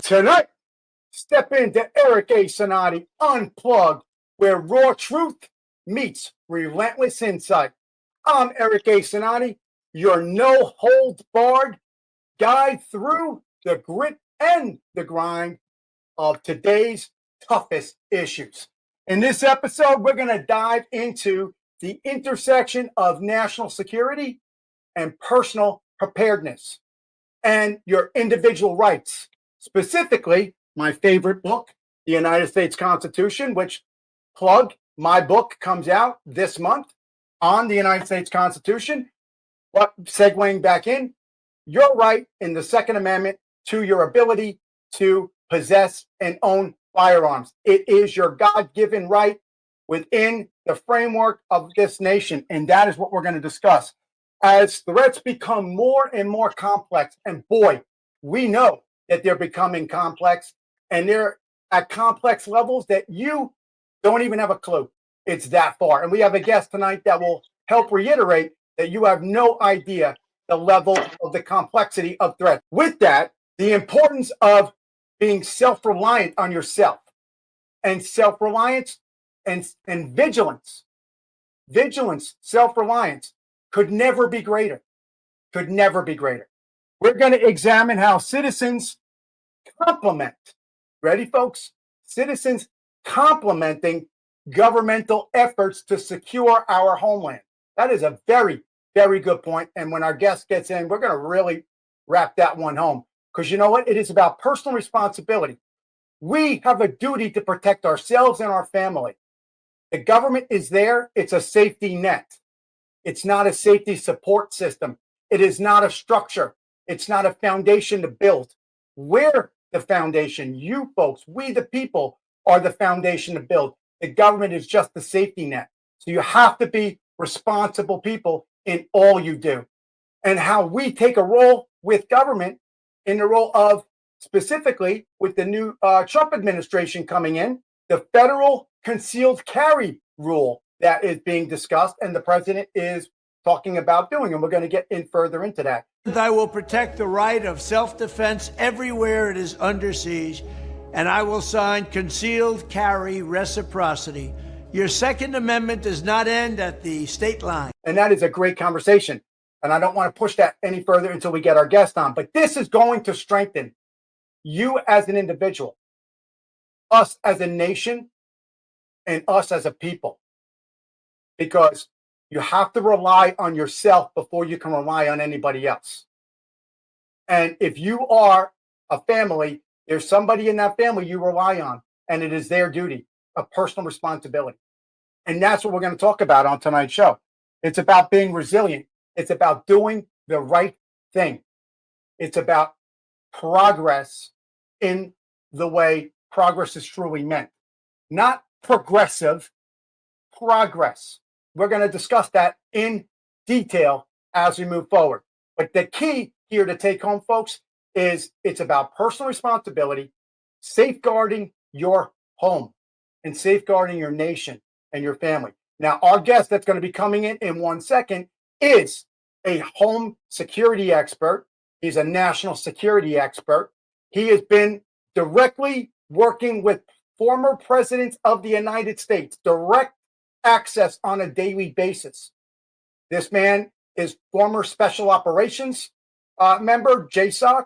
Tonight, step into Eric A. Cinotti Unplugged, where raw truth meets relentless insight. I'm Eric A. Cinotti, your no-holds-barred guide through the grit and the grind of today's toughest issues. In this episode, we're going to dive into the intersection of national security and personal preparedness and your individual rights. Specifically, my favorite book, the United States Constitution, which my book comes out this month on the United States Constitution. But segueing back in, your right in the Second Amendment to your ability to possess and own firearms. It is your God-given right within the framework of this nation, and that is what we're going to discuss. As threats become more and more complex, and boy, we know that they're becoming complex, and they're at complex levels that you don't even have a clue. It's that far. And we have a guest tonight that will help reiterate that you have no idea the level of the complexity of threat. With that, the importance of being self-reliant on yourself, and self-reliance and vigilance, self-reliance could never be greater, could never be greater. We're going to examine how citizens complement, ready folks? Citizens complementing governmental efforts to secure our homeland. That is a very, very good point. And when our guest gets in, we're going to really wrap that one home. Because you know what? It is about personal responsibility. We have a duty to protect ourselves and our family. The government is there. It's a safety net. It's not a safety support system. It is not a structure. It's not a foundation to build. We're the foundation. You folks, we the people, are the foundation to build. The government is just the safety net. So you have to be responsible people in all you do. And how we take a role with government in the role of, specifically with the new Trump administration coming in, the federal concealed carry rule that is being discussed and the president is talking about doing. And we're going to get in further into that. I will protect the right of self-defense everywhere it is under siege, and I will sign concealed carry reciprocity. Your Second Amendment does not end at the state line. And that is a great conversation. And I don't want to push that any further until we get our guest on. But this is going to strengthen you as an individual, us as a nation, and us as a people. Because you have to rely on yourself before you can rely on anybody else. And if you are a family, there's somebody in that family you rely on, and it is their duty, a personal responsibility. And that's what we're going to talk about on tonight's show. It's about being resilient. It's about doing the right thing. It's about progress in the way progress is truly meant. Not progressive, progress. We're going to discuss that in detail as we move forward. But the key here to take home, folks, is it's about personal responsibility, safeguarding your home, and safeguarding your nation and your family. Now, our guest that's going to be coming in 1 second is a home security expert. He's a national security expert. He has been directly working with former presidents of the United States, direct access on a daily basis. This man is former Special Operations member, JSOC,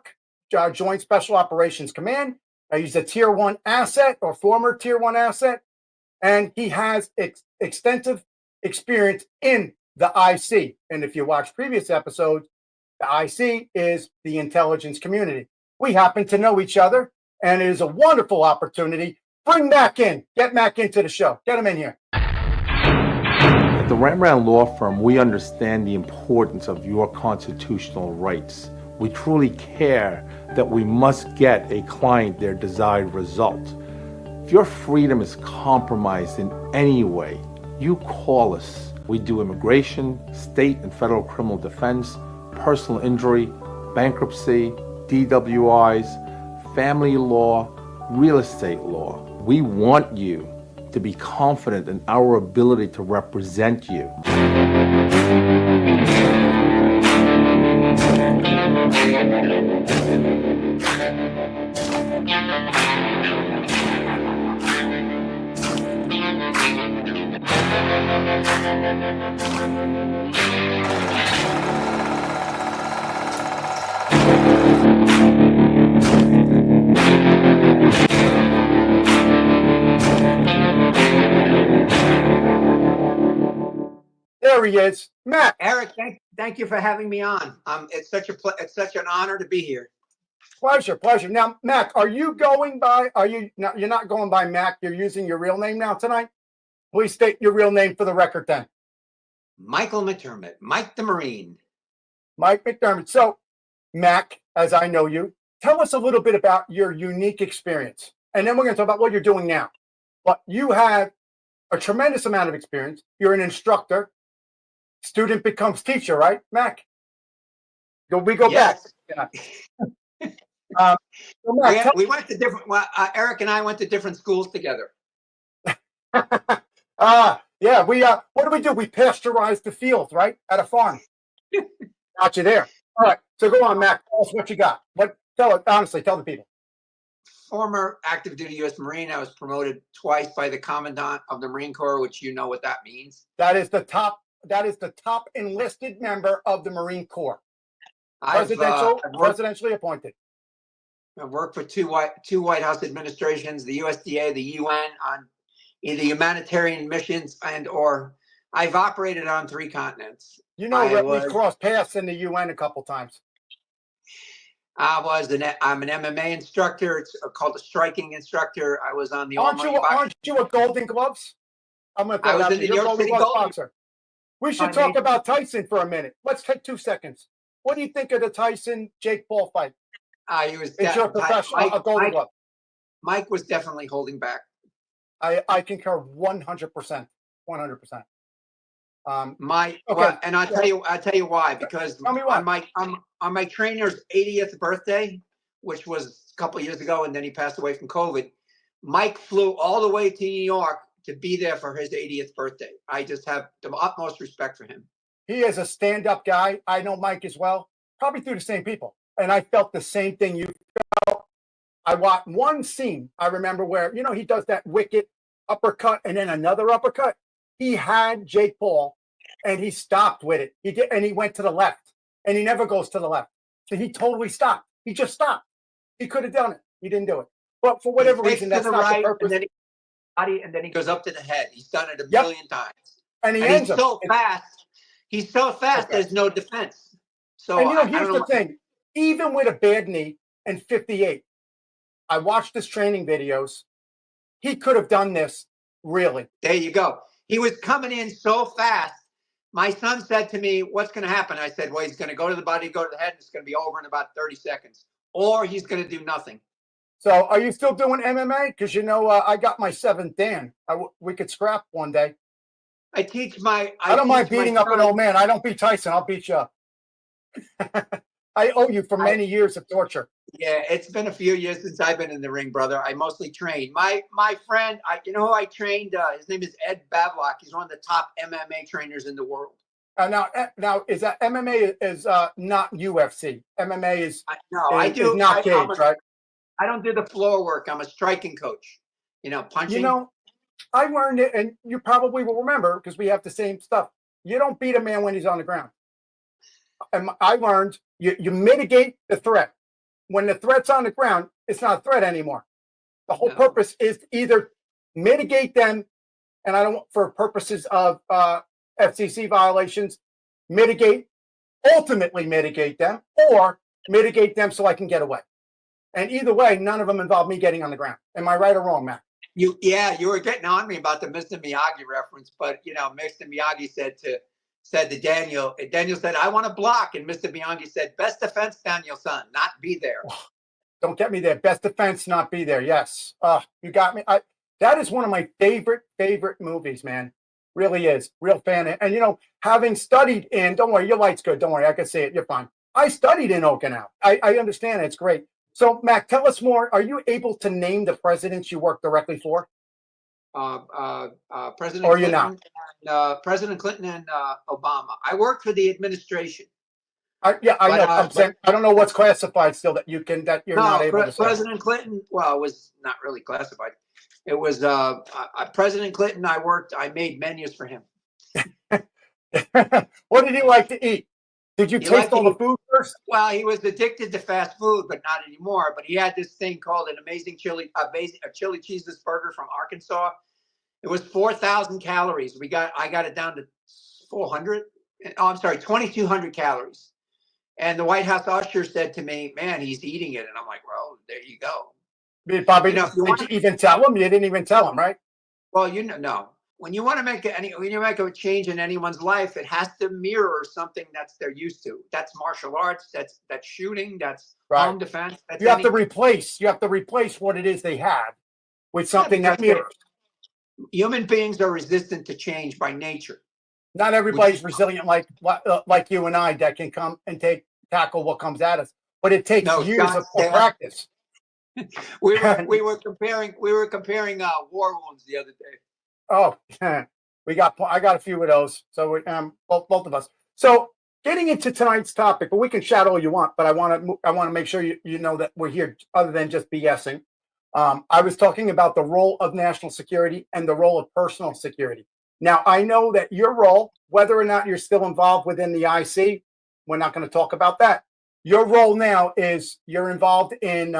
Joint Special Operations Command. He's a Tier 1 asset or former Tier 1 asset, and he has extensive experience in the IC. And if you watch previous episodes, the IC is the intelligence community. We happen to know each other, and it is a wonderful opportunity. Bring Mac in. Get Mac into the show. Get him in here. At the Rembrandt Law Firm, we understand the importance of your constitutional rights. We truly care that we must get a client their desired result. If your freedom is compromised in any way, you call us. We do immigration, state and federal criminal defense, personal injury, bankruptcy, DWIs, family law, real estate law. We want you to be confident in our ability to represent you. There he is, Matt. Eric, thank you for having me on. It's such an honor to be here. Pleasure. Now, Mac, are you going by? You're not going by Mac. You're using your real name now tonight. Please state your real name for the record, then. Michael McDermott, Mike the Marine. Mike McDermott. So, Mac, as I know you, tell us a little bit about your unique experience, and then we're going to talk about what you're doing now. But you have a tremendous amount of experience. You're an instructor. Student becomes teacher, right, Mac? We go back. So Mac, we went to different. Well, Eric and I went to different schools together. yeah. What do? We pasteurize the fields, right, at a farm. Got you there. All right. So go on, Mac. Tell us what you got. Honestly, tell the people. Former active duty U.S. Marine. I was promoted twice by the Commandant of the Marine Corps, which you know what that means. That is the top enlisted member of the Marine Corps. Presidentially appointed. I've worked for two White House administrations, the USDA, the UN, on either humanitarian missions or I've operated on 3 continents. We crossed paths in the UN a couple times. I'm an MMA instructor. It's called a striking instructor. I was on the Aren't you a Golden Gloves? I'm going to throw out New York City Golden boxer. We should talk about Tyson for a minute. Let's take 2 seconds. What do you think of the Tyson Jake Paul fight? It's your professional Golden Glove. Mike was definitely holding back. I concur 100%. 100%. And I'll tell you why. Because on my trainer's 80th birthday, which was a couple of years ago, and then he passed away from COVID, Mike flew all the way to New York to be there for his 80th birthday. I just have the utmost respect for him. He is a stand-up guy. I know Mike as well, probably through the same people. And I felt the same thing you felt. I watched one scene, I remember, where, he does that wicked uppercut and then another uppercut. He had Jake Paul, and he stopped with it. He did, and he went to the left, and he never goes to the left. So he totally stopped. He just stopped. He could have done it. He didn't do it. But for whatever reason, that's not the purpose. And then he goes up to the head. He's done it a million times. And he's so fast. He's so fast. There's no defense. So here's the thing. Even with a bad knee and 58, I watched his training videos. He could have done this, really. There you go. He was coming in so fast. My son said to me, what's going to happen? I said, well, he's going to go to the body, go to the head, and it's going to be over in about 30 seconds. Or he's going to do nothing. So are you still doing MMA? Because, I got my 7th Dan. We could scrap one day. I don't mind beating up an old man. I don't beat Tyson. I'll beat you up. I owe you for many years of torture. Yeah, it's been a few years since I've been in the ring, brother. I mostly trained. My friend, who I trained? His name is Ed Bavlock. He's one of the top MMA trainers in the world. Now is that MMA is not UFC? MMA is I do not cage, right? I don't do the floor work. I'm a striking coach. Punching. I learned it, and you probably will remember because we have the same stuff. You don't beat a man when he's on the ground. And I learned you mitigate the threat. When the threat's on the ground, it's not a threat anymore. The whole purpose is to either mitigate them, and for purposes of FCC violations, ultimately mitigate them, or mitigate them so I can get away. And either way, none of them involve me getting on the ground. Am I right or wrong, Matt? You were getting on me about the Mr. Miyagi reference, but Mr. Miyagi said to Daniel, and Daniel said, I want to block. And Mr. Miyagi said, best defense, Daniel-san, not be there. Don't get me there. Best defense, not be there. Yes. You got me. That is one of my favorite movies, man. Really is. Real fan. And, having studied don't worry, your light's good. Don't worry. I can see it. You're fine. I studied in Okinawa. I understand. It's great. So, Mac, tell us more. Are you able to name the presidents you work directly for? President or Clinton, you're not? President Clinton and Obama. I worked for the administration. Yeah, I But, know. I'm saying I don't know what's classified still that you're not able to say. President Clinton, well, it was not really classified. It was President Clinton. I made menus for him. What did he like to eat? Did you He taste liked to all the eat- food first? Well, he was addicted to fast food, but not anymore. But he had this thing called a chili cheeseless burger from Arkansas. It was 4,000 calories. I got it down to 400. Oh, I'm sorry, 2,200 calories. And the White House usher said to me, "Man, he's eating it." And I'm like, "Well, there you go." Bobby, You know, if you did you even tell him? You didn't even tell him, right? Well, no. When you want to when you make a change in anyone's life, it has to mirror something that's they're used to. That's martial arts. That's shooting. That's home defense. That's You have to replace what it is they have with something that mirrors. Human beings are resistant to change by nature. Not everybody's resilient like you and I that can come and tackle what comes at us, but it takes years of practice. we were comparing war wounds the other day. Oh, I got a few of those. So both of us. So getting into tonight's topic, but we can chat all you want. But I want to make sure you know that we're here other than just BSing. I was talking about the role of national security and the role of personal security. Now, I know that your role, whether or not you're still involved within the IC, we're not going to talk about that. Your role now is you're involved in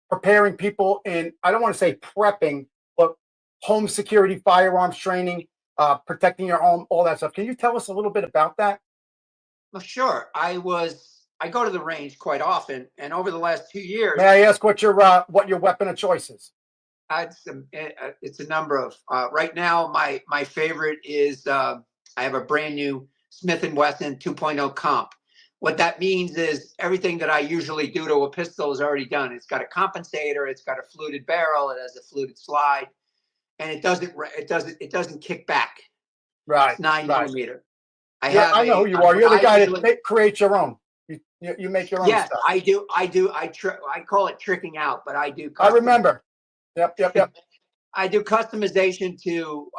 preparing people in, I don't want to say prepping, but home security, firearms training, protecting your home, all that stuff. Can you tell us a little bit about that? Well, sure. I go to the range quite often, and over the last 2 years. May I ask what your weapon of choice is? It's a number of. Right now, my favorite is I have a brand new Smith & Wesson 2.0 comp. What that means is everything that I usually do to a pistol is already done. It's got a compensator, it's got a fluted barrel, it has a fluted slide, and it doesn't kick back. Right. It's 9mm. I know who you are. You're the guy that creates your own. You make your own stuff. I do. I call it tricking out, but I do. I remember. Yep. I do customization to.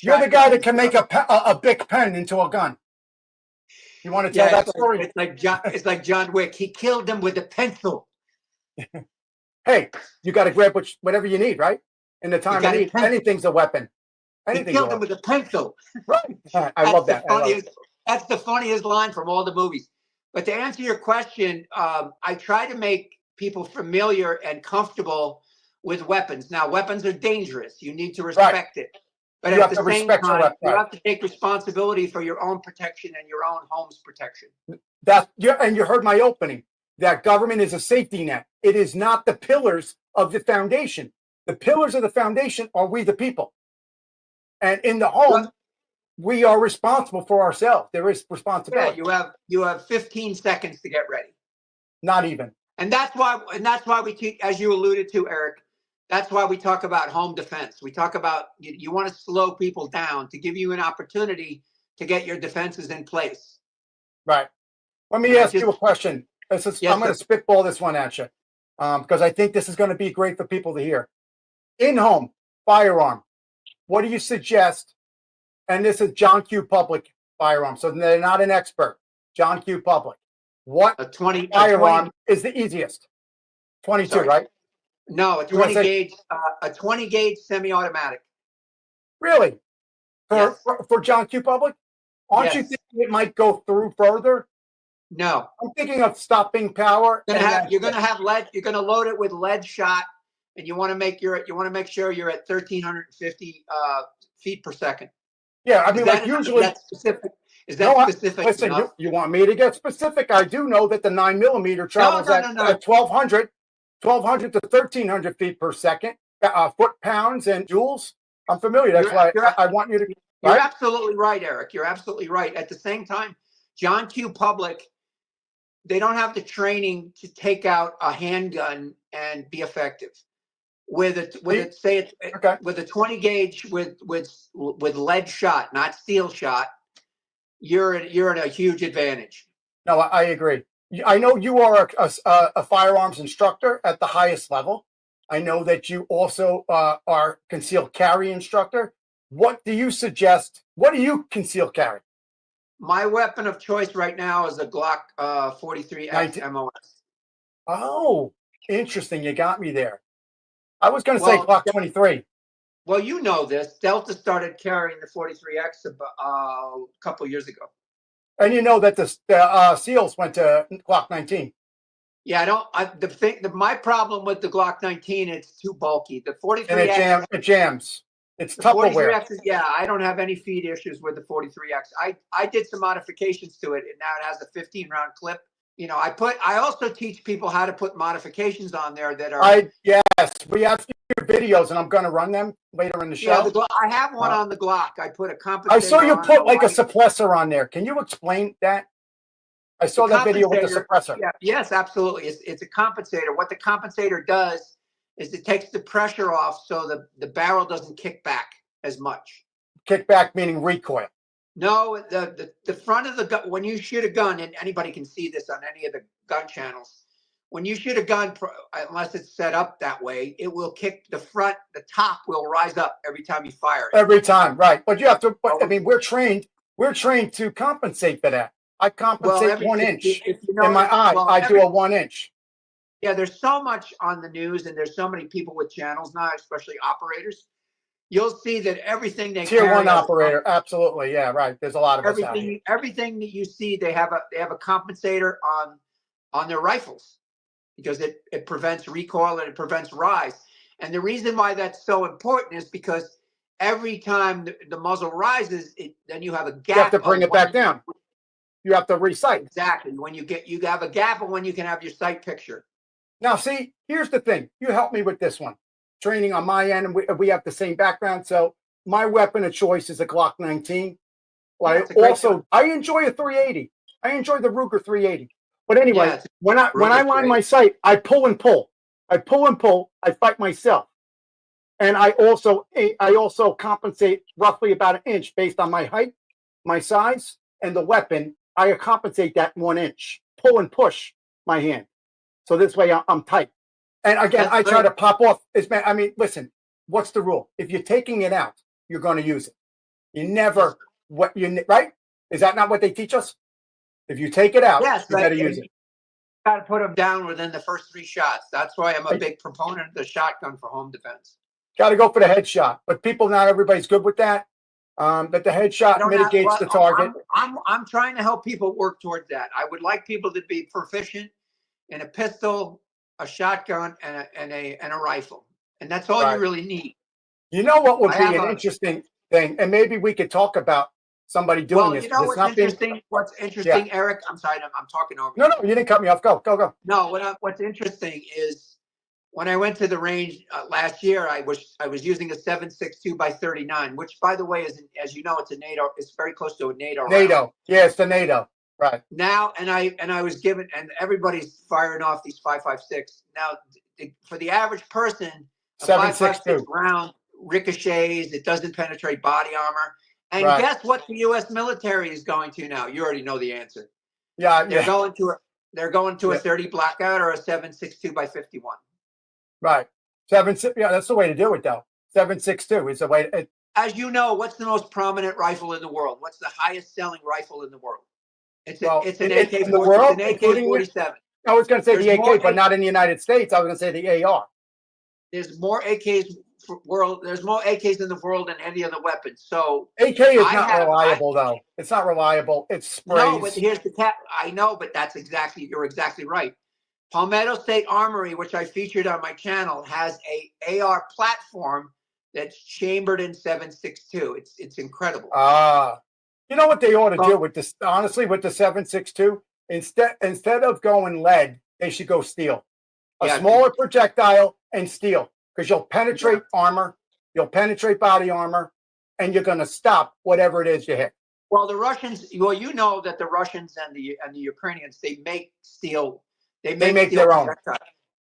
You're the guy that can make a big pen into a gun. You want to tell that story? It's like John Wick. He killed them with a pencil. Hey, you got to grab whatever you need, right? In the time of need, anything's a weapon. He killed them with a pencil. Right. I love that. That's the funniest line from all the movies. But to answer your question, I try to make people familiar and comfortable with weapons. Now, weapons are dangerous. You need to respect it. But at the same time, you have to take responsibility for your own protection and your own home's protection. And you heard my opening. That government is a safety net. It is not the pillars of the foundation. The pillars of the foundation are we the people. And in the home, we are responsible for ourselves. There is responsibility. Yeah, you have 15 seconds to get ready. Not even. And that's why we teach, as you alluded to, Eric. That's why we talk about home defense. We talk about you want to slow people down to give you an opportunity to get your defenses in place. Right. Let me ask you a question. I'm going to spitball this one at you because I think this is going to be great for people to hear. In-home firearm. What do you suggest? And this is John Q. Public firearm, so they're not an expert. John Q. Public. What firearm is the easiest? 22, right? No, a 20 gauge semi-automatic. Really? For John Q. Public? Aren't you thinking it might go through further? No. I'm thinking of stopping power. You're going to have lead. You're going to load it with lead shot, and you want to make sure you're at 1,350 feet per second. Yeah, I mean, usually. Is that specific? Listen, you want me to get specific? I do know that the 9mm travels at 1,200 to 1,300 feet per second, foot pounds and joules. I'm familiar. That's why I want you to. You're absolutely right, Eric. You're absolutely right. At the same time, John Q. Public, they don't have the training to take out a handgun and be effective. With a 20 gauge with lead shot, not steel shot, you're at a huge advantage. No, I agree. I know you are a firearms instructor at the highest level. I know that you also are concealed carry instructor. What do you suggest? What do you conceal carry? My weapon of choice right now is a Glock 43X MOS. Oh, interesting. You got me there. I was going to say Well, Glock 23. Well, you know this. Delta started carrying the 43X a couple years ago. And you know that the SEALs went to Glock 19. Yeah, my problem with the Glock 19, it's too bulky. The 43X. And it jams. It's The Tupperware. 43X is, yeah, I don't have any feed issues with the 43X. I did some modifications to it, and now it has a 15-round clip. You know, I also teach people how to put modifications on there that are. Yes, we have your videos, and I'm going to run them later in the show. Yeah, I have one on the Glock. I put a compensator. I saw you put like a suppressor on there. Can you explain that? I saw that video with the suppressor. Yeah, yes, absolutely. It's a compensator. What the compensator does is it takes the pressure off so the barrel doesn't kick back as much. Kick back meaning recoil. No, the front of the gun, when you shoot a gun, and anybody can see this on any of the gun channels, when you shoot a gun, unless it's set up that way, it will kick the top will rise up every time you fire it. Every time, right. But you have to, I mean, we're trained to compensate for that. I compensate 1 inch in my eye. I do a 1 inch. Yeah, there's so much on the news, and there's so many people with channels now, especially operators. You'll see that everything they Tier 1 operator, absolutely, yeah, right. There's a lot of us out here. Everything that you see, they have a compensator on their rifles because it prevents recoil and it prevents rise. And the reason why that's so important is because every time the muzzle rises, then you have a gap. You have to bring it back down. You have to resight. Exactly. When you have a gap of when you can have your sight picture. Now, see, here's the thing. You help me with this one. Training on my end, and we have the same background. So my weapon of choice is a Glock 19. Well, I enjoy a 380. I enjoy the Ruger 380. But anyway, when I line my sight, I pull and pull. I pull and pull. I fight myself. And I also compensate roughly about 1 inch based on my height, my size, and the weapon. I compensate that 1 inch. Pull and push my hand. So this way I'm tight. And again, I try to pop off. I mean, listen, what's the rule? If you're taking it out, you're going to use it. You never, right? Is that not what they teach us? If you take it out, you got to use it. You got to put them down within the first 3 shots. That's why I'm a big proponent of the shotgun for home defense. Got to go for the headshot. But not everybody's good with that. But the headshot mitigates the target. I'm trying to help people work towards that. I would like people to be proficient in a pistol, a shotgun, and a rifle, and that's all you really need. You know what would be an interesting thing, and maybe we could talk about somebody doing this. You know what's interesting? What's interesting, Eric? I'm sorry, I'm talking over you. No, you didn't cut me off. Go. No, what's interesting is when I went to the range last year, I was using a 7.62 by 39, which, by the way, is, as you know, it's a NATO. It's very close to a NATO. NATO, yeah, it's the NATO. Right now, and I was given, and everybody's firing off these 5.56. Now, for the average person, a 5.56 round ricochets. It doesn't penetrate body armor. And guess what the U.S. military is going to now? You already know the answer. Yeah, they're going to a 30 blackout or a 7.62 by 51. Right, 7.6. Yeah, that's the way to do it, though. 7.62 is the way. As you know, what's the most prominent rifle in the world? What's the highest selling rifle in the world? It's an AK-47. I was going to say the AK, but not in the United States. I was going to say the AR. There's more AKs There's more AKs in the world than any other weapon. So AK is not reliable, though. It's not reliable. It's sprays. No, but here's the cat. I know, but you're exactly right. Palmetto State Armory, which I featured on my channel, has a AR platform that's chambered in 7.62. It's incredible. You know what they ought to do with this? Honestly, with the 7.62, instead of going lead, they should go steel. A smaller projectile and steel, because you'll penetrate armor, you'll penetrate body armor, and you're going to stop whatever it is you hit. Well, the Russians. Well, you know that the Russians and the Ukrainians, they make steel. They make their own.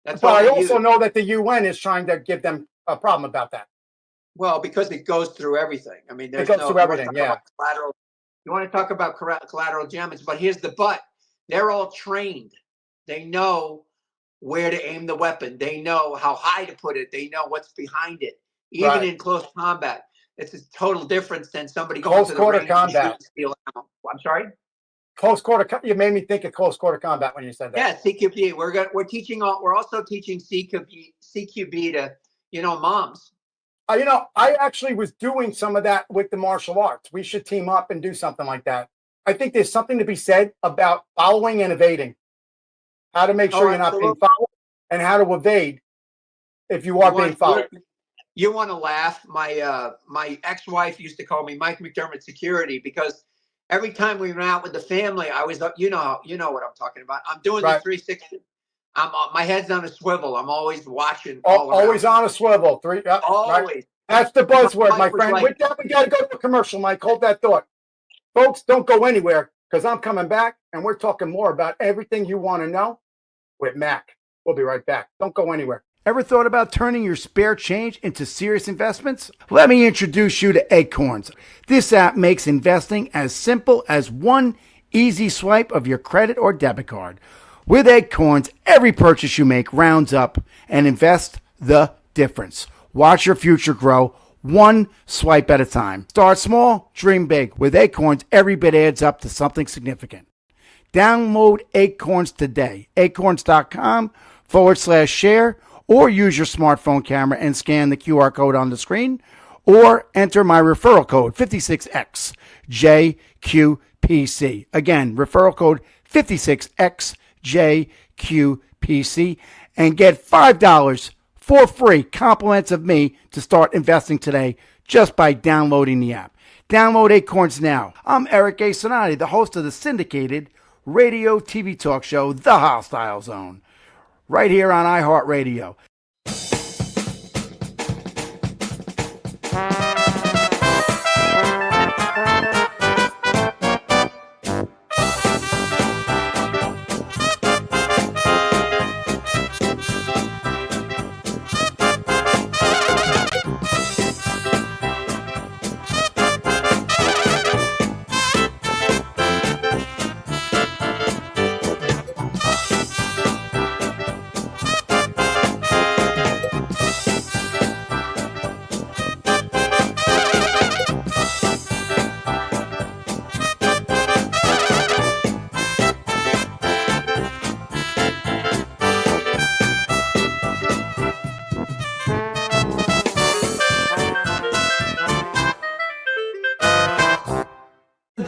But I also know that the UN is trying to give them a problem about that. Well, because it goes through everything. I mean, it goes through everything. Yeah. You want to talk about collateral damage, but here's the but. They're all trained. They know where to aim the weapon. They know how high to put it. They know what's behind it, even in close combat. It's a total difference than somebody going Close to the quarter range and combat. stealing ammo. I'm sorry. Close quarter. You made me think of close quarter combat when you said that. Yeah, CQB. We're teaching. We're also teaching CQB to moms. I actually was doing some of that with the martial arts. We should team up and do something like that. I think there's something to be said about following and evading. How to make sure you're not being followed, and how to evade if you are being followed. You want to laugh? My ex-wife used to call me Mike McDermott Security because every time we went out with the family, I was, you know what I'm talking about. I'm doing the 360. My head's on a swivel. I'm always watching. Always on a swivel. Always. Right? That's the buzzword, my friend. Like, With that, we got to go to a commercial, Mike. Hold that thought. Folks, don't go anywhere because I'm coming back and we're talking more about everything you want to know with Mac. We'll be right back. Don't go anywhere. Ever thought about turning your spare change into serious investments? Let me introduce you to Acorns. This app makes investing as simple as one easy swipe of your credit or debit card. With Acorns, every purchase you make rounds up and invest the difference. Watch your future grow one swipe at a time. Start small, dream big. With Acorns, every bit adds up to something significant. Download Acorns today. Acorns.com/share, or use your smartphone camera and scan the QR code on the screen, or enter my referral code 56XJQPC. Again, referral code 56XJQPC, and get $5 for free compliments of me to start investing today just by downloading the app. Download Acorns now. I'm Eric A. Cinotti, the host of the syndicated radio TV talk show, The Hostile Zone, right here on iHeartRadio.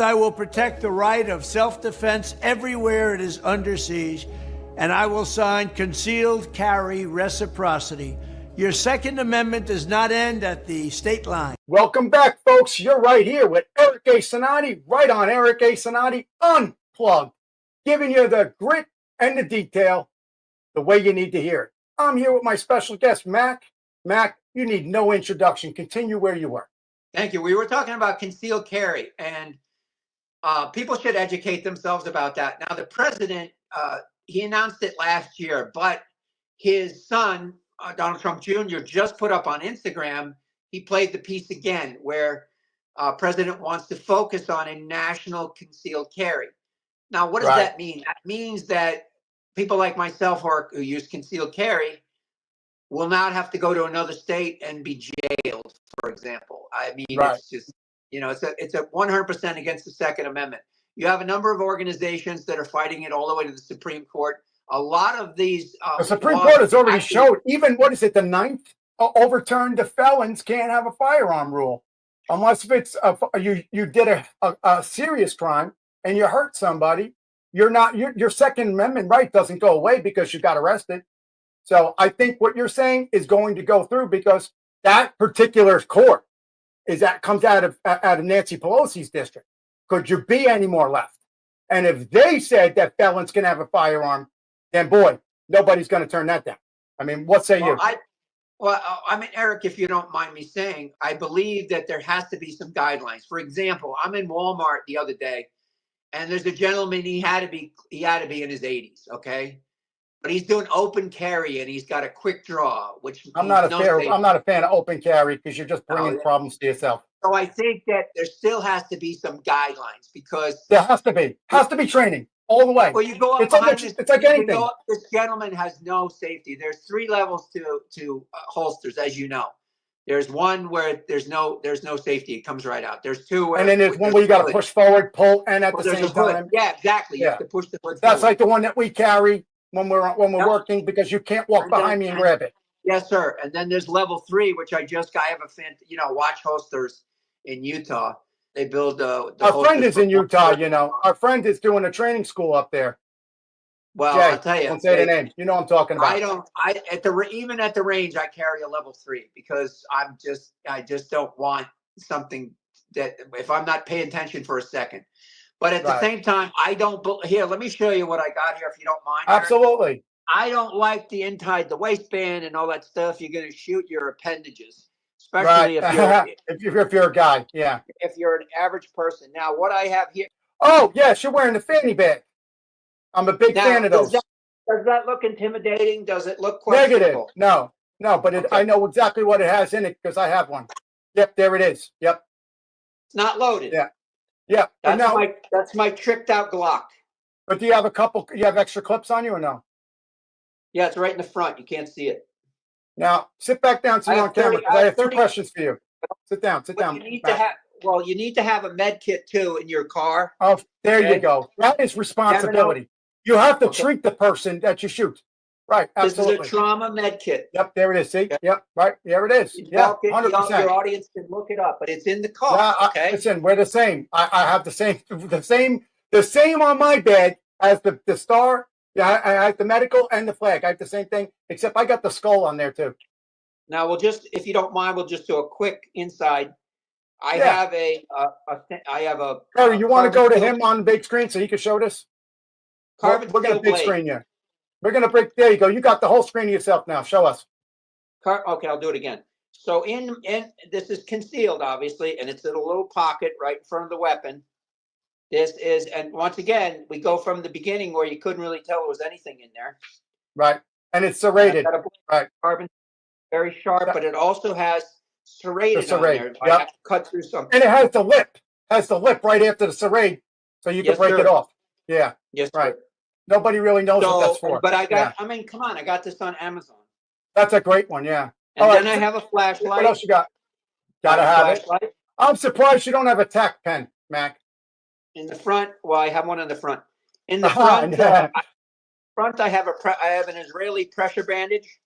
I will protect the right of self-defense everywhere it is under siege, and I will sign concealed carry reciprocity. Your Second Amendment does not end at the state line. Welcome back, folks. You're right here with Eric A. Cinotti, right on Eric A. Cinotti Unplugged, giving you the grit and the detail the way you need to hear it. I'm here with my special guest, Mac. Mac, you need no introduction. Continue where you were. Thank you. We were talking about concealed carry, and people should educate themselves about that. Now, the president, he announced it last year, but his son, Donald Trump Jr., just put up on Instagram, he played the piece again, where president wants to focus on a national concealed carry. Now, what does that mean? That means that people like myself who use concealed carry will not have to go to another state and be jailed, for example. I mean, it's just, it's a 100% against the Second Amendment. You have a number of organizations that are fighting it all the way to the Supreme Court. A lot of these the Supreme Court has already showed, even the 9th overturned the felons can't have a firearm rule unless if it's you did a serious crime and you hurt somebody. Your Second Amendment right doesn't go away because you got arrested. So I think what you're saying is going to go through because that particular court comes out of Nancy Pelosi's district. Could you be any more left? And if they said that felons can have a firearm, then boy, nobody's going to turn that down. I mean, what say you? I mean, Eric, if you don't mind me saying, I believe that there has to be some guidelines. For example, I'm in Walmart the other day, and there's a gentleman. He had to be in his 80s, okay, but he's doing open carry and he's got a quick draw, which I'm not a fan of open carry because you're just bringing problems to yourself. So I think that there still has to be some guidelines because there has to be training all the way. Well, you go up it's like anything. This gentleman has no safety. There's 3 levels to holsters, as you know. There's one where there's no safety. It comes right out. There's two where, and then there's one where you got to push forward, pull, and at the there's same a hood. time. Yeah, exactly. You Yeah. have to push the hood That's forward. like the one that we carry when we're Yep. working, because you can't walk And then- behind me and grab it. Yes, sir. And then there's level 3, which I have a fan, watch holsters in Utah. They build the Our friend holsters is in for- Utah, Our friend is doing a training school up there. Well, Jay, I'll tell you. don't say the name. You know what I'm talking about. Even at the range, I carry a level 3 because I just don't want something that if I'm not paying attention for a second. But at the same time, I don't. Here, let me show you what I got here, if you don't mind. Absolutely. I don't like the inside the waistband and all that stuff. You're going to shoot your appendages, especially if you're a guy. Yeah. If you're an average person. Now, what I have here. Oh yes, you're wearing the fanny bag. I'm a big fan of those. Does that look intimidating? Does it look questionable? Negative. No, but I know exactly what it has in it because I have one. Yep, there it is. Yep. It's not loaded. Yeah. That's my tricked out Glock. But do you have extra clips on you or no? Yeah, it's right in the front. You can't see it. Now, sit back down so you're on camera because I have 2 questions for you. Sit down. You need to have a med kit too in your car. Oh, there you go. That is responsibility. You have to treat the person that you shoot. Right, absolutely. This is a trauma med kit. Yep, there it is. See? Yep, right. There it is. Yeah, 100%. Your audience can look it up, but it's in the car. Okay. Listen, we're the same. I have the same on my bag as the star. Yeah, I have the medical and the flag. I have the same thing, except I got the skull on there too. Now if you don't mind, we'll just do a quick inside. I have a Harry, you want to go to him on the big screen so he can show this? We're going to big screen you. We're going to break. There you go. You got the whole screen of yourself now. Show us. Okay, I'll do it again. So in this is concealed, obviously, and it's in a little pocket right in front of the weapon. And once again, we go from the beginning where you couldn't really tell there was anything in there. Right. And it's serrated. Right. Carbon, very sharp, but it also has serrated on there. I have to cut through something. And it has the lip. Right after the serrate, so you can break it off. Yeah. Yes, right. Sir. Nobody really knows what that's for. But I mean, come on, I got this on Amazon. That's a great one, yeah. And then I have a flashlight. What else you got? Gotta have it. I'm surprised you don't have a tack pen, Mac. In the front, well, I have one in the front. In the front, I have an Israeli pressure bandage.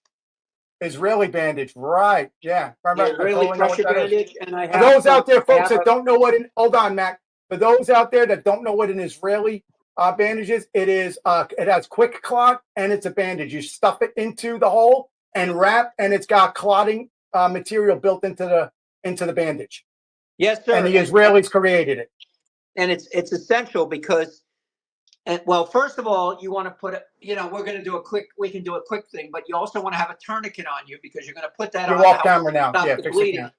Israeli bandage, right? Yeah. Israeli pressure bandage, and I have. For those out there, folks, that don't know what hold on, Mac. For those out there that don't know what an Israeli bandage is, it has quick clot and it's a bandage. You stuff it into the hole and wrap, and it's got clotting material built into the bandage. Yes, sir. And the Israelis created it. And it's essential because, well, first of all, you want to put it. We're going to do we can do a quick thing, but you also want to have a tourniquet on you because you're going to put that on. You're off camera now. Yeah, fix it now.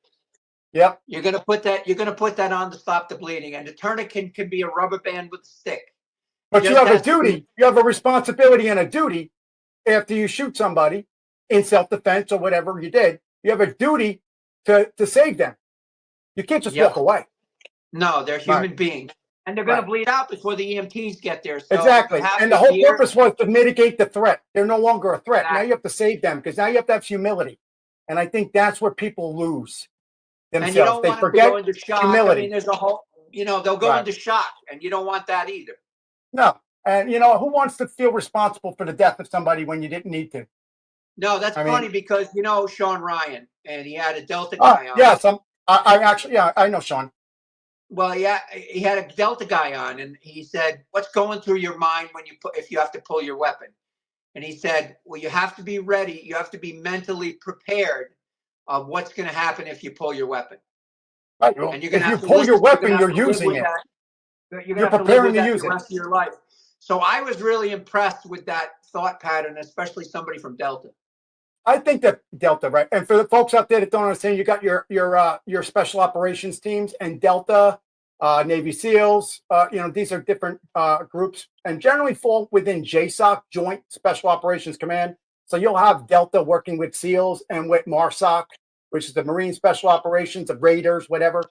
Yep. You're going to put that on to stop the bleeding, and the tourniquet can be a rubber band with a stick. But you have a duty. You have a responsibility and a duty after you shoot somebody in self-defense or whatever you did. You have a duty to save them. You can't just walk away. No, they're human beings. And they're going to bleed out before the EMTs get there. So exactly. And the whole purpose was to mitigate the threat. They're no longer a threat. Now you have to save them because now you have to have humility. And I think that's where people lose themselves. And you don't want forget to go into shock. humility. I mean, there's a whole, they'll go into shock, and you don't want that either. No. And, who wants to feel responsible for the death of somebody when you didn't need to? No, that's funny because, Sean Ryan, and he had a Delta guy on. Yes, I know Sean. Well, yeah, he had a Delta guy on, and he said, "What's going through your mind if you have to pull your weapon?" And he said, "Well, you have to be ready. You have to be mentally prepared of what's going to happen if you pull your weapon." Right. And you're going to if you pull your weapon, you're using it. You're preparing to use it the rest of your life. So I was really impressed with that thought pattern, especially somebody from Delta. I think that Delta, right? And for the folks out there that don't understand, you got your special operations teams and Delta, Navy SEALs. These are different groups and generally fall within JSOC, Joint Special Operations Command. So you'll have Delta working with SEALs and with MARSOC, which is the Marine Special Operations, the Raiders, whatever.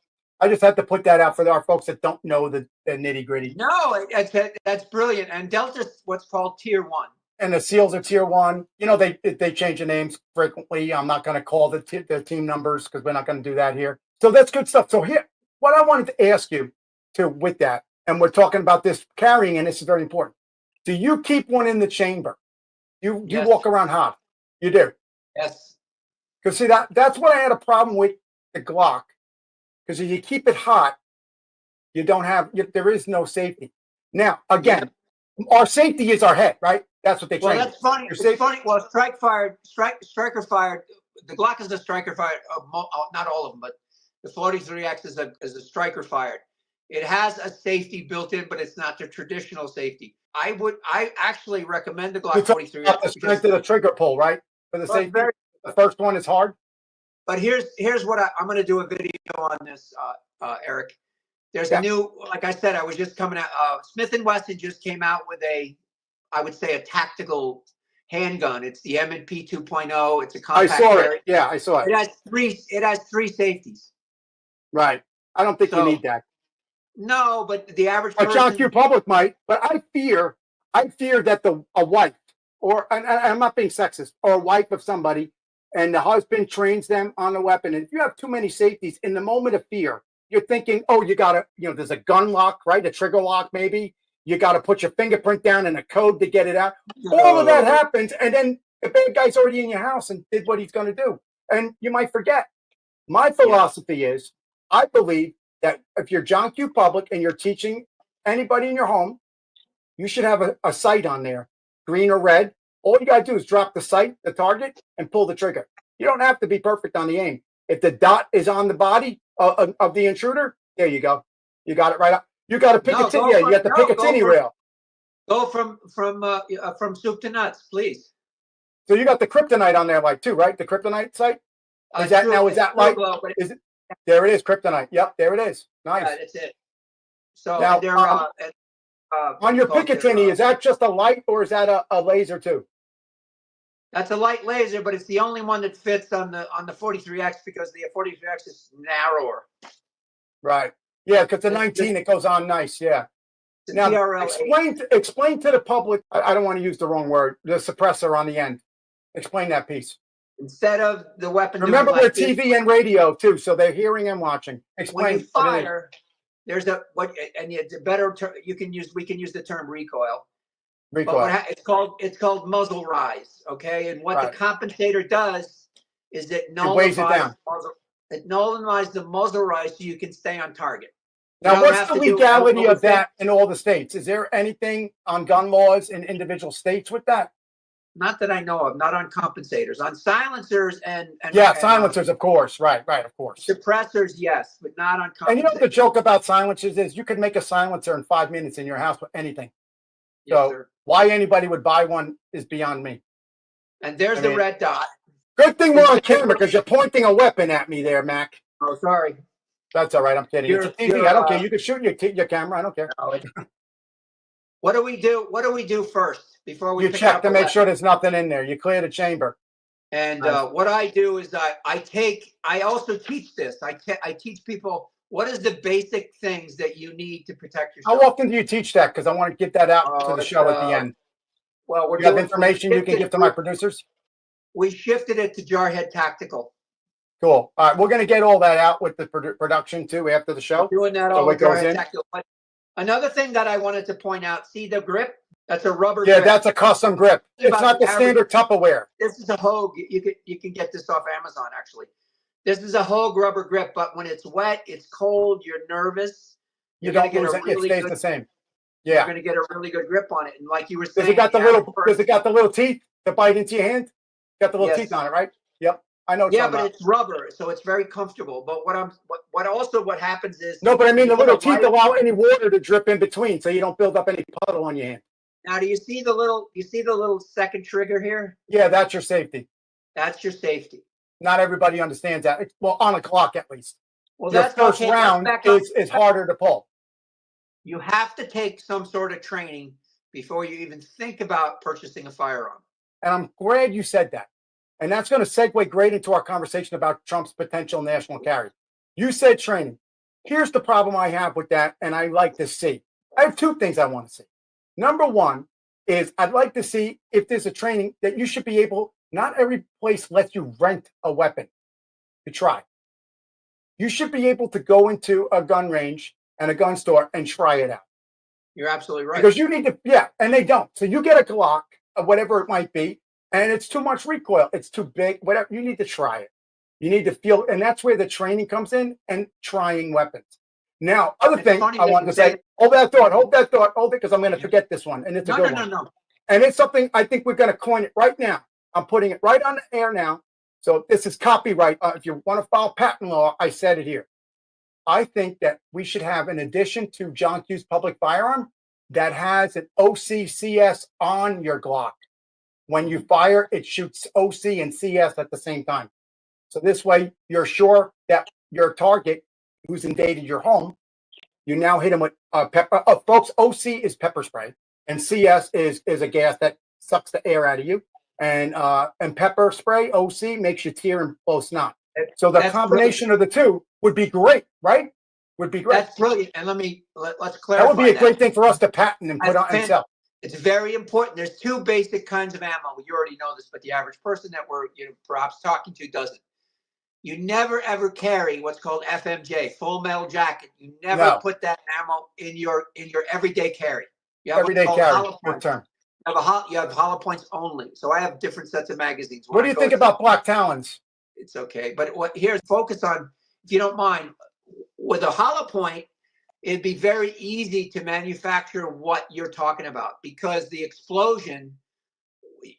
I just had to put that out for our folks that don't know the nitty gritty. No, that's brilliant. And Delta's what's called Tier 1. and the SEALs are tier 1. You know, they change the names frequently. I'm not going to call the team numbers because we're not going to do that here. So that's good stuff. So here, what I wanted to ask you too with that, and we're talking about this carrying, and this is very important. Do you keep one in the chamber? You Yes. walk around hot? You do? Yes. Because see, that's what I had a problem with the Glock. Because if you keep it hot, you don't have, there is no safety. Now, again, our safety is our head, right? That's what they train. Well, that's funny. It's funny. Well, striker fired. The Glock is a striker fired. Not all of them, but the 43X is a striker fired. It has a safety built in, but it's not the traditional safety. I actually recommend the Glock 43X. The strength of the trigger pull, right? For the safety. The first one is hard. But here's what I'm going to do a video on this, Eric. There's a new, like I said, I was just coming out. Smith & Wesson just came out with I would say a tactical handgun. It's the M&P 2.0. It's a compact. I saw it. Yeah, I saw it. It has three safeties. Right. I don't think you need that. No, but the average person. John Q. Public might. But I fear that a wife, or and I'm not being sexist, or a wife of somebody, and the husband trains them on the weapon. And if you have too many safeties in the moment of fear, you're thinking, oh, you got to, there's a gun lock, right? A trigger lock, maybe. You got to put your fingerprint down in a code to get it out. All of that happens. And then the bad guy's already in your house and did what he's going to do. And you might forget. My philosophy is, I believe that if you're John Q. Public and you're teaching anybody in your home, you should have a sight on there, green or red. All you got to do is drop the sight, the target, and pull the trigger. You don't have to be perfect on the aim. If the dot is on the body of the intruder, there you go. You got it right up. You got to pick you got the Picatinny rail. Go from soup to nuts, please. So you got the kryptonite on there, like too, right? The kryptonite sight. Is that right? Is it? There it is, kryptonite. Yep, there it is. Nice. Yeah, that's it. So now, they're on your Picatinny, is that just a light or is that a laser too? That's a light laser, but it's the only one that fits on the 43X because the 43X is narrower. Right. Yeah, because the 19 it goes on nice. Yeah. Now explain to the public. I don't want to use the wrong word. The suppressor on the end. Explain that piece. Instead of the weapon. Remember, we're TV and radio too, so they're hearing and watching. Explain. When you fire, there's it's a better term. We can use the term recoil. But it's called muzzle rise, okay? And what the compensator does is it nullifies the muzzle rise so you can stay on target. Now, what's the legality of that in all the states? Is there anything on gun laws in individual states with that? Not that I know of. Not on compensators. On silencers and silencers, of course. Right, of course. Suppressors, yes, but not on compensators. And you know what the joke about silencers is? You could make a silencer in 5 minutes in your house with anything. So why anybody would buy one is beyond me. And there's the red dot. Good thing we're on camera because you're pointing a weapon at me there, Mac. Oh, sorry. That's all right. I'm kidding. It's TV. I don't care. You can shoot your camera. I don't care. What do we do? What do we do first before we check to make sure there's nothing in there? You clear the chamber. And what I do is I also teach this. I teach people what is the basic things that you need to protect yourself. How often do you teach that? Because I want to get that out to the show at the end. Well, you have information you can give to my producers? We shifted it to JarHead Tactical. Cool. All right, we're going to get all that out with the production too after the show. We're doing that all with JarHead Tactical. Another thing that I wanted to point out, see the grip? That's a rubber grip. Yeah, that's a custom grip. It's not the standard Tupperware. This is a Hogue. You can get this off Amazon, actually. This is a Hogue rubber grip, but when it's wet, it's cold, you're nervous. It stays the same. Yeah. You're going to get a really good grip on it. And like you were saying, does it got the little teeth to bite into your hand? Got the little teeth on it, right? Yep. I know. Yeah, but it's rubber, so it's very comfortable. But what happens is no, but I mean the little teeth allow any water to drip in between, so you don't build up any puddle on your hand. Now, do you see the little second trigger here? Yeah, that's your safety. That's your safety. Not everybody understands that. Well, on a clock at least. Well, your first round is harder to pull. You have to take some sort of training before you even think about purchasing a firearm. And I'm glad you said that. And that's going to segue great into our conversation about Trump's potential national carry. You said training. Here's the problem I have with that, and I like to see. I have two things I want to see. Number one, is I'd like to see if there's a training that you should be able, not every place lets you rent a weapon to try. You should be able to go into a gun range and a gun store and try it out. You're absolutely right. Because you need to, yeah, and they don't. So you get a Glock, whatever it might be, and it's too much recoil. It's too big, whatever. You need to try it. You need to feel, and that's where the training comes in and trying weapons. Now, other thing I wanted to say, hold that thought, hold it, because I'm going to forget this one. And it's a good one. No. And it's something I think we're going to coin it right now. I'm putting it right on the air now. So this is copyright. If you want to file patent law, I said it here. I think that we should have, in addition to John Q's public firearm, that has an OCCS on your Glock. When you fire, it shoots OC and CS at the same time. So this way, you're sure that your target who's invaded your home, you now hit him with pepper. Folks, OC is pepper spray, and CS is a gas that sucks the air out of you. And pepper spray, OC, makes you tear and blow snot. So the combination of the two would be great, right? Would be great. That's brilliant. And let's clarify. That would be a great thing for us to patent and put on and sell. It's very important. There's two basic kinds of ammo. You already know this, but the average person that we're perhaps talking to doesn't. You never ever carry what's called FMJ, full metal jacket. You never put that ammo in your everyday carry. You have everyday carry. Good term. You have hollow points only. So I have different sets of magazines. What do you think about Black Talons? It's okay, but here's focus on, if you don't mind, with a hollow point, it'd be very easy to manufacture what you're talking about, because the explosion,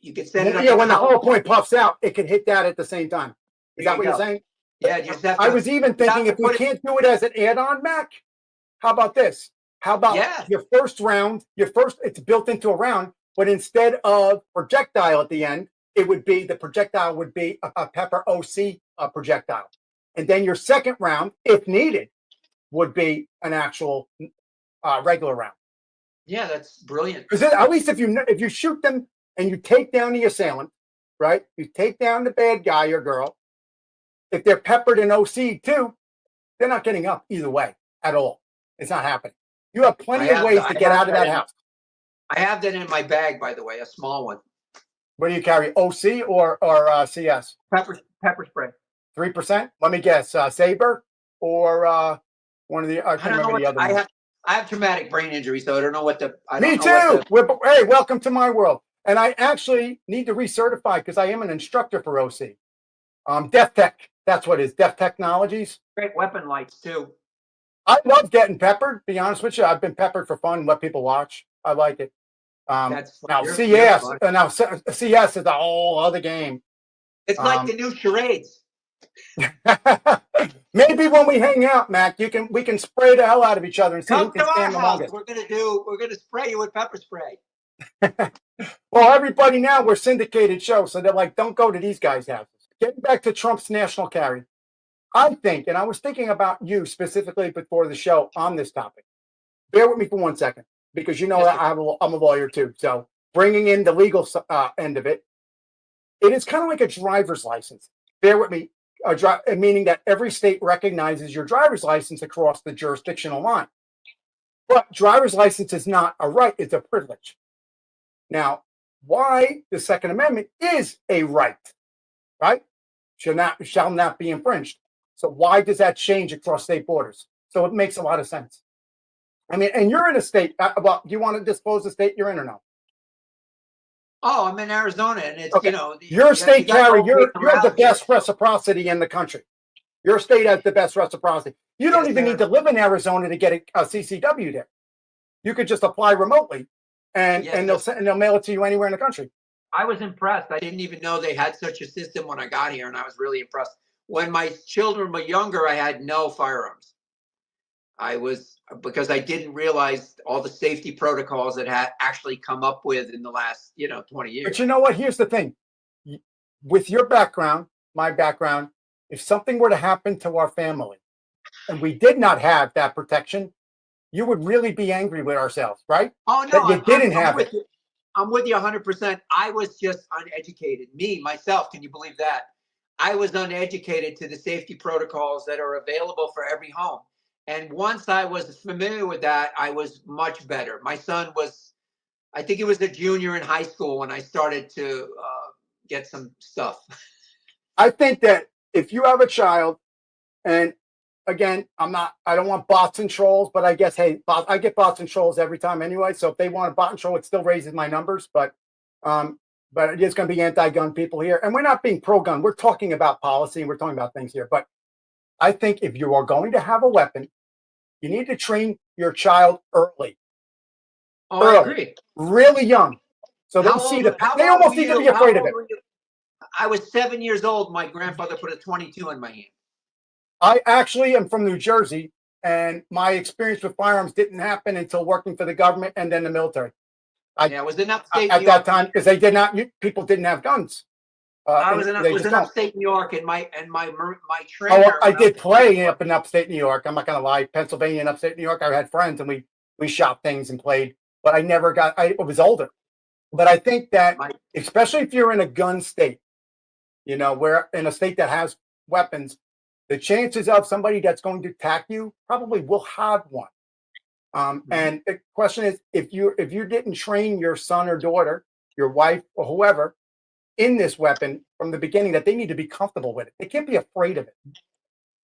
you could set it up. Yeah, when the hollow point puffs out, it can hit that at the same time. Is that what you're saying? Yeah, you just have to, I was even thinking, if we can't do it as an add-on, Mac, how about this? How about your first round, it's built into a round, but instead of projectile at the end, the projectile would be a pepper OC projectile. And then your second round, if needed, would be an actual regular round. Yeah, that's brilliant. Because at least if you shoot them and you take down the assailant, right? You take down the bad guy or girl. If they're peppered in OC too, they're not getting up either way at all. It's not happening. You have plenty of ways to get out of that house. I have that in my bag, by the way, a small one. What do you carry, OC or CS? Pepper spray. 3%? Let me guess, Saber or one of the. I can't remember the other one. I have traumatic brain injury, so I don't know what the. Me too. Hey, welcome to my world. And I actually need to recertify because I am an instructor for OC. Death Tech. That's what it is. Death Technologies. Great weapon lights too. I love getting peppered. Be honest with you, I've been peppered for fun. Let people watch. I like it. Now CS is a whole other game. It's like the new charades. Maybe when we hang out, Mac, we can spray the hell out of each other and see who can stand the longest. We're gonna spray you with pepper spray. Well, everybody now, we're syndicated show, so they're like, don't go to these guys' houses. Getting back to Trump's national carry, I think, and I was thinking about you specifically before the show on this topic. Bear with me for 1 second, because you know that I'm a lawyer too. So bringing in the legal end of it, it is kind of like a driver's license. Bear with me, meaning that every state recognizes your driver's license across the jurisdictional line. But driver's license is not a right, it's a privilege. Now, why the Second Amendment is a right, right? Shall not be infringed. So why does that change across state borders? So it makes a lot of sense. I mean, and you're in a state, do you want to disclose the state you're in or no? Oh, I'm in Arizona, and it's, your state carry, you have the best reciprocity in the country. Your state has the best reciprocity. You don't even need to live in Arizona to get a CCW there. You could just apply remotely, and they'll mail it to you anywhere in the country. I was impressed. I didn't even know they had such a system when I got here, and I was really impressed. When my children were younger, I had no firearms. Because I didn't realize all the safety protocols that had actually come up with in the last, 20 years. But you know what? Here's the thing. With your background, my background, if something were to happen to our family and we did not have that protection, you would really be angry with ourselves, right? Oh, no. That you didn't have it. I'm with you 100%. I was just uneducated. Myself, can you believe that? I was uneducated to the safety protocols that are available for every home. And once I was familiar with that, I was much better. My son was I think it was a junior in high school when I started to get some stuff. I think that if you have a child, and again, I don't want bots and trolls, but I guess, hey, I get bots and trolls every time anyway. So if they want a bot and troll, it still raises my numbers. But it is going to be anti-gun people here. And we're not being pro-gun. We're talking about policy and we're talking about things here. But I think if you are going to have a weapon, you need to train your child early. Oh, I agree. Really young. So they almost need to be afraid of it. I was 7 years old. My grandfather put a 22 in my hand. I actually am from New Jersey, and my experience with firearms didn't happen until working for the government and then the military. I was in upstate at that time because people didn't have guns. I was in upstate New York, and my trainer. Oh, I did play up in upstate New York. I'm not gonna lie, Pennsylvania and upstate New York. I had friends, and we shot things and played. But I never got. I was older. But I think that, especially if you're in a gun state, where in a state that has weapons, the chances of somebody that's going to attack you probably will have one. And the question is, if you didn't train your son or daughter, your wife or whoever, in this weapon from the beginning, that they need to be comfortable with it. They can't be afraid of it.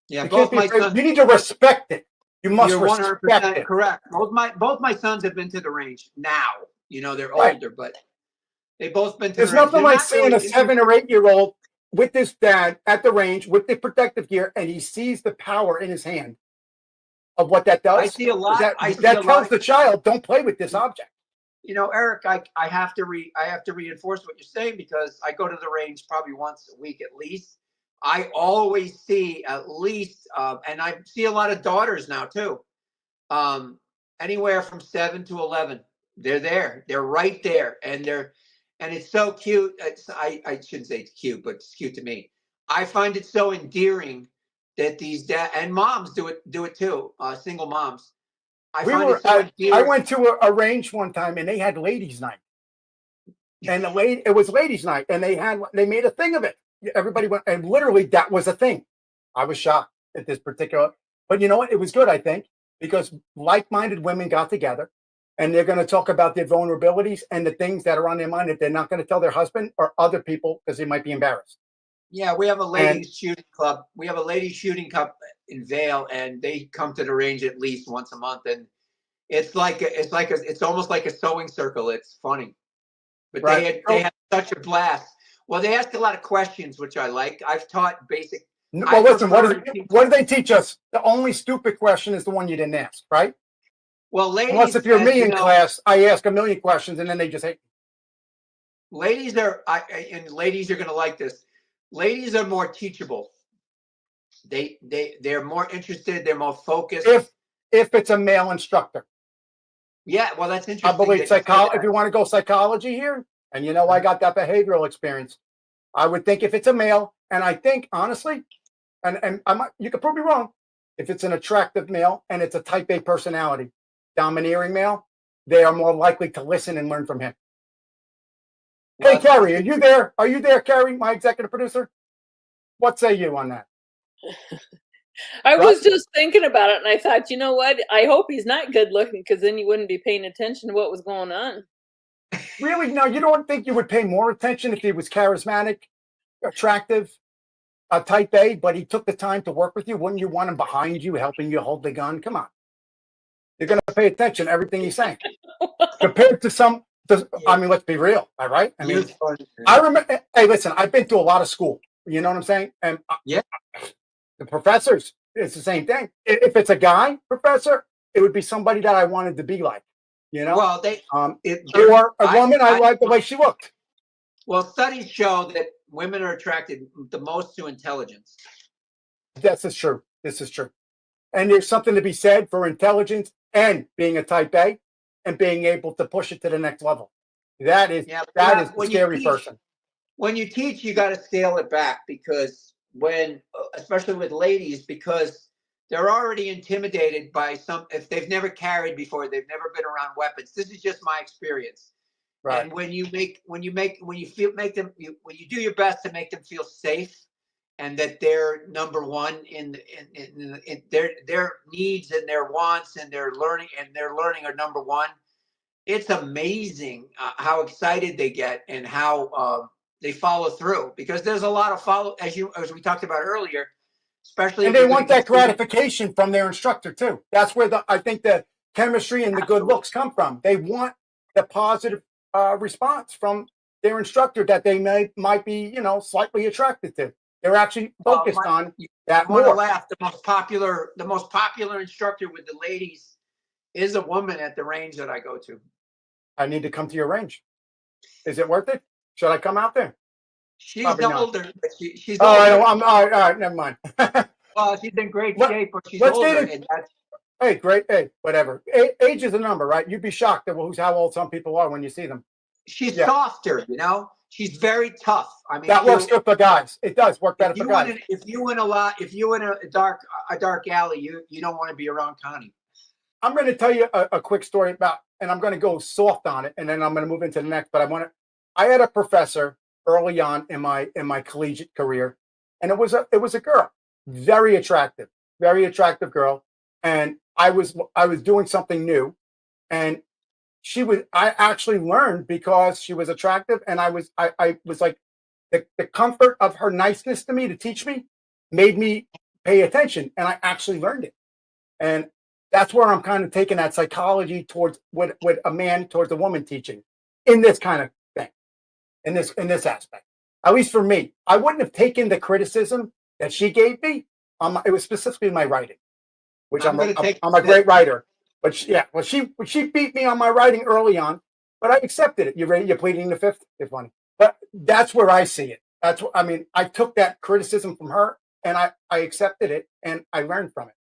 Yeah, you need to respect it. You must respect it. Correct. Both my sons have been to the range now. They're older, but they've both been to the range. There's nothing like seeing a 7 or 8 year old with his dad at the range with the protective gear, and he sees the power in his hand of what that does. I see a lot. That tells the child, don't play with this object. Eric, I have to reinforce what you're saying, because I go to the range probably once a week at least. I always see at least, and I see a lot of daughters now too, anywhere from 7 to 11. They're there. They're right there, and it's so cute. I shouldn't say it's cute, but it's cute to me. I find it so endearing that these dad and moms do it too. Single moms. I went to a range one time, and they had ladies' night, and it was ladies' night, and they made a thing of it. Everybody went, and literally that was a thing. I was shocked at this particular, but you know what? It was good, I think, because like-minded women got together, and they're going to talk about their vulnerabilities and the things that are on their mind that they're not going to tell their husband or other people because they might be embarrassed. Yeah, we have a ladies shooting club. We have a ladies shooting club in Vail, and they come to the range at least once a month, and it's almost like a sewing circle. It's funny, but they had such a blast. Well, they ask a lot of questions, which I like. I've taught basic. Well, listen, what do they teach us? The only stupid question is the one you didn't ask, right? Well, ladies, unless if you're me in class, I ask a million questions and then they just hate me. Ladies are going to like this. Ladies are more teachable. They're more interested. They're more focused. If it's a male instructor. Yeah, well, that's interesting. I believe if you want to go psychology here, and I got that behavioral experience, I would think if it's a male, and I think honestly, and you could prove me wrong, if it's an attractive male and it's a type A personality, domineering male, they are more likely to listen and learn from him. Well, hey, Carrie, are you there? Are you there, Carrie, my executive producer? What say you on that? I was just thinking about it, and I thought, you know what? I hope he's not good looking, because then you wouldn't be paying attention to what was going on. Really? No, you don't think you would pay more attention if he was charismatic, attractive, type A, but he took the time to work with you? Wouldn't you want him behind you, helping you hold the gun? Come on. You're going to pay attention to everything he's saying. Compared to some, I mean, let's be real, all right? I mean, I remember, hey, listen, I've been to a lot of school. You know what I'm saying? And the professors, it's the same thing. If it's a guy professor, it would be somebody that I wanted to be like, Well, or a woman, I like the way she looked. Well, studies show that women are attracted the most to intelligence. This is true. This is true. And there's something to be said for intelligence and being a type A and being able to push it to the next level. That is the scary person. When you teach, you got to scale it back, because especially with ladies, because they're already intimidated by if they've never carried before, they've never been around weapons. This is just my experience. Right. And when you do your best to make them feel safe, and that they're number one in their needs and their wants and their learning are number one, it's amazing how excited they get and how they follow through, because there's a lot of follow, as we talked about earlier, especially. And they want that gratification from their instructor too. That's where I think the chemistry and the good looks come from. They want the positive response from their instructor that they might be, slightly attracted to. They're actually focused on that more. more. Laugh. The most popular instructor with the ladies is a woman at the range that I go to. I need to come to your range. Is it worth it? Should I come out there? She's older. But she's older. All right, never mind. Well, she's in great shape, but she's older. Hey, great. Hey, whatever. Age is a number, right? You'd be shocked at how old some people are when you see them. She's softer, She's very tough. I mean, that works good for guys. It does work better for guys. If you in a dark alley, you don't want to be around Connie. I'm going to tell you a quick story about, and I'm going to go soft on it, and then I'm going to move into the next. But I had a professor early on in my collegiate career, and it was a girl, very attractive girl, and I was doing something new, and I actually learned because she was attractive, and I was like, the comfort of her niceness to me to teach me made me pay attention, and I actually learned it. And that's where I'm kind of taking that psychology towards with a man towards a woman teaching in this kind of thing, in this aspect. At least for me, I wouldn't have taken the criticism that she gave me. It was specifically my writing, which I'm a great writer. But she beat me on my writing early on, but I accepted it. You ready? You're pleading the fifth. It's funny, but that's where I see it. I took that criticism from her, and I accepted it, and I learned from it.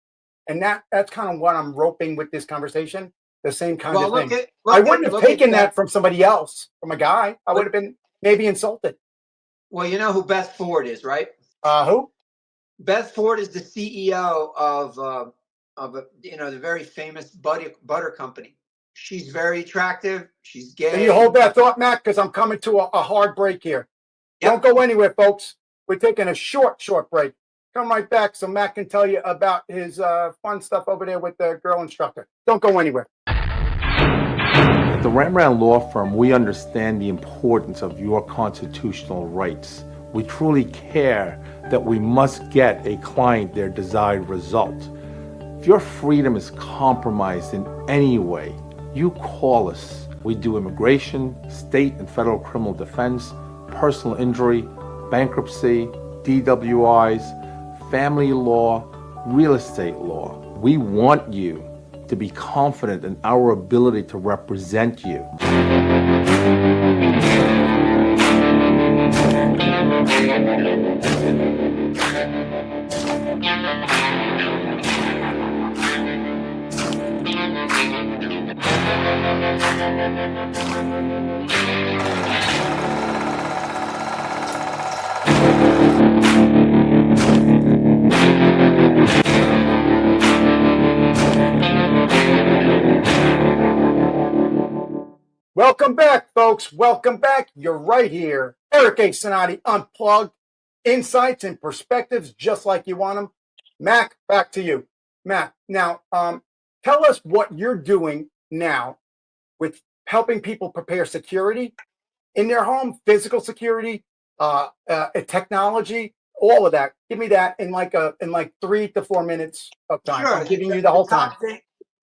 And that's kind of what I'm roping with this conversation. The same kind of thing. I wouldn't have taken that from somebody else, from a guy. I would have been maybe insulted. Well, you know who Beth Ford is, right? Who? Beth Ford is the CEO of the very famous butter company. She's very attractive. She's gay. Can you hold that thought, Matt? Because I'm coming to a hard break here. Yep. Don't go anywhere, folks. We're taking a short break. Come right back so Matt can tell you about his fun stuff over there with the girl instructor. Don't go anywhere. At the Rembrandt Law Firm, we understand the importance of your constitutional rights. We truly care that we must get a client their desired result. If your freedom is compromised in any way, you call us. We do immigration, state and federal criminal defense, personal injury, bankruptcy, DWIs, family law, real estate law. We want you to be confident in our ability to represent you. Welcome back, folks. Welcome back. You're right here. Eric A. Cinotti, Unplugged Insights and Perspectives, just like you want them. Mac, back to you. Mac, now tell us what you're doing now with helping people prepare security in their home, physical security, technology, all of that. Give me that in like 3 to 4 minutes of time. Sure. I'm giving you the whole time.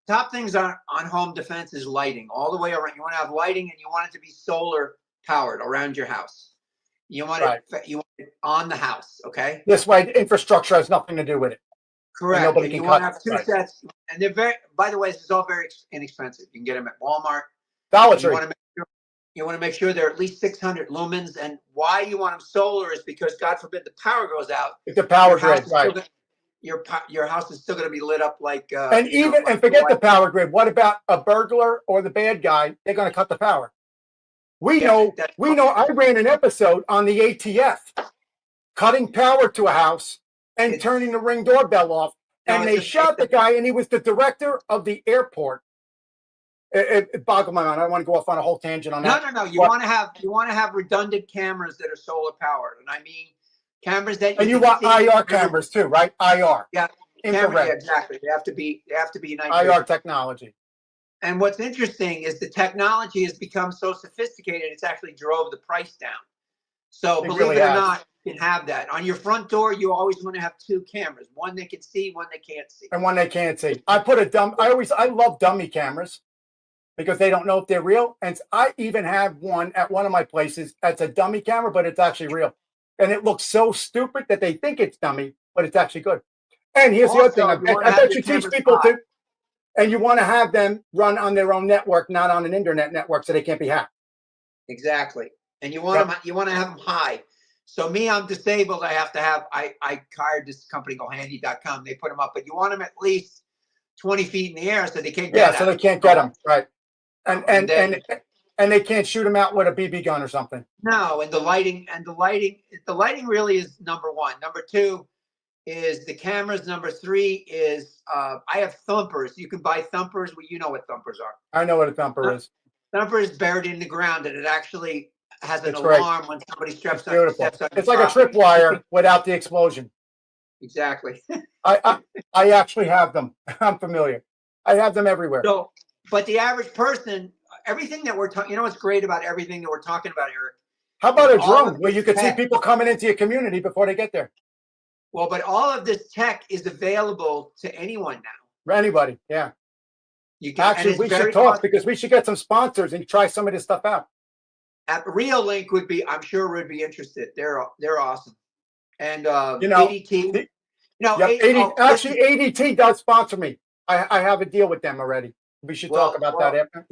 Top things on home defense is lighting all the way around. You want to have lighting, and you want it to be solar powered around your house. You want it on the house. Okay. This way, infrastructure has nothing to do with it. Correct. Nobody can want to have two sets, and they're very. By the way, this is all very inexpensive. You can get them at Walmart. Dollar Tree. You want to make sure they're at least 600 lumens. And why you want them solar is because, God forbid, the power goes out. It's the power grid, right? Your house is still going to be lit up like. And forget the power grid. What about a burglar or the bad guy? They're going to cut the power. We know. I ran an episode on the ATF, cutting power to a house and turning the Ring doorbell off, and they shot the guy, and he was the director of the airport. It boggled my mind. I don't want to go off on a whole tangent on that. No. You want to have redundant cameras that are solar powered, and I mean. Cameras that you want IR cameras too, right? IR. Yeah, infrared. Exactly. They have to be 90 IR technology. And what's interesting is the technology has become so sophisticated, it's actually drove the price down. So It believe really it or has. not, you can have that. On your front door, you always want to have two cameras. One they can see, one they can't see. And one they can't see. I love dummy cameras because they don't know if they're real. And I even have one at one of my places that's a dummy camera, but it's actually real. And it looks so stupid that they think it's dummy, but it's actually good. And here's the other thing. Also, you wanna I have bet the you teach cameras people hot. to, and you want to have them run on their own network, not on an internet network, so they can't be hacked. Exactly. And you want them, you want to have them high. So me, I'm disabled. I have to have, I hired this company called handy.com. They put them up, but you want them at least 20 feet in the air so they can't get So they can't get them. Right. And they can't shoot them out with a BB gun or something. No, and the lighting really is number one. Number two is the cameras. Number three is I have thumpers. You can buy thumpers. Well, you know what thumpers are. I know what a thumper is. Thumper is buried in the ground, and it actually has an It's great. alarm when somebody steps on It's like a tripwire without the explosion. Exactly. I actually have them. I'm familiar. I have them everywhere. So, but the average person, everything that we're talking, you know what's great about everything that we're talking about, Eric? How about a All drone of where you this can see tech- people coming into your community before they get there? Well, but all of this tech is available to anyone now. For anybody, yeah. You can, Actually, we should talk because we should get some sponsors and try some of this stuff out. RealLink would be, I'm sure, would be interested. They're awesome. And ADT. Actually, ADT does sponsor me. I have a deal with them already. We should talk about that after.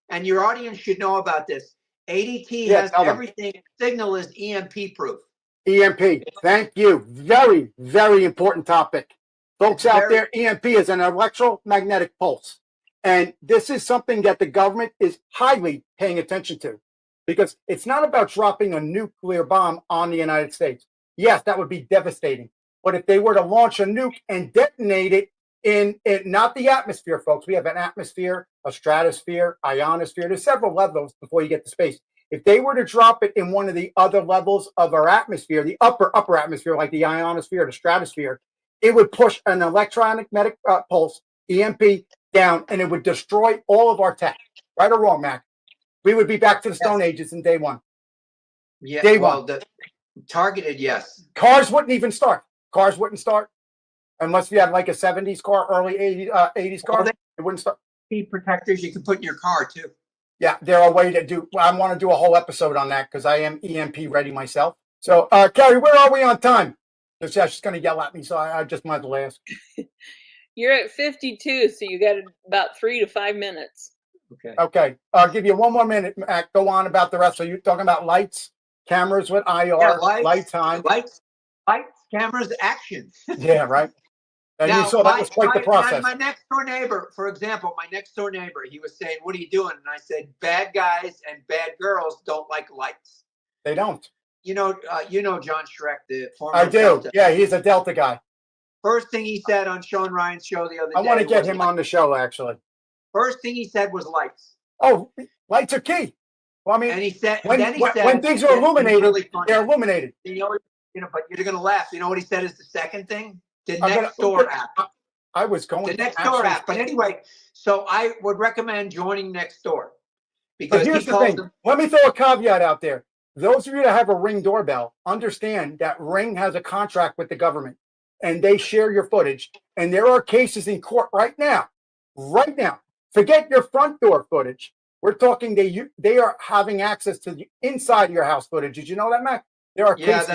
And your audience should know about this. ADT has everything. Signal is EMP proof. EMP. Thank you. Very, very important topic. Folks out there, EMP is an electromagnetic pulse. And this is something that the government is highly paying attention to because it's not about dropping a nuclear bomb on the United States. Yes, that would be devastating. But if they were to launch a nuke and detonate it in not the atmosphere, folks, we have an atmosphere, a stratosphere, ionosphere. There's several levels before you get to space. If they were to drop it in one of the other levels of our atmosphere, the upper atmosphere, like the ionosphere, the stratosphere, it would push an electromagnetic pulse, EMP, down, and it would destroy all of our tech. Right or wrong, Mac? We would be back to the Stone Ages in day one. Yeah, day one. Targeted, yes. Cars wouldn't even start. Cars wouldn't start unless you had like a 70s car, early 80s car. It wouldn't start. Speed protectors you can put in your car too. Yeah, there are ways to do. I want to do a whole episode on that because I am EMP ready myself. So, Carrie, where are we on time? She's going to yell at me, so I just might as well ask. You're at 52, so you got about 3 to 5 minutes. Okay. I'll give you one more minute, Mac. Go on about the rest. So you're talking about lights, cameras with IR, lights on. Lights, cameras, action. Yeah, right. And now, you saw that was quite the process. My next door neighbor, for example, he was saying, "What are you doing?" And I said, "Bad guys and bad girls don't like lights." They don't. You know John Schreck, the former. I do. Delta. Yeah, he's a Delta guy. First thing he said on Sean Ryan's show the other day. I want to get him on the show, actually. First thing he said was lights. Oh, lights are key. Well, I mean, and he said when things are illuminated, really they're illuminated. But you're going to laugh. You know what he said is the second thing? The next door app. I was going the next door app. But anyway, so I would recommend joining Nextdoor because here's the thing. Let me throw a caveat out there. Those of you that have a Ring doorbell, understand that Ring has a contract with the government and they share your footage. And there are cases in court right now. Forget your front door footage. We're talking they are having access to the inside of your house footage. Did you know that, Mac? There are cases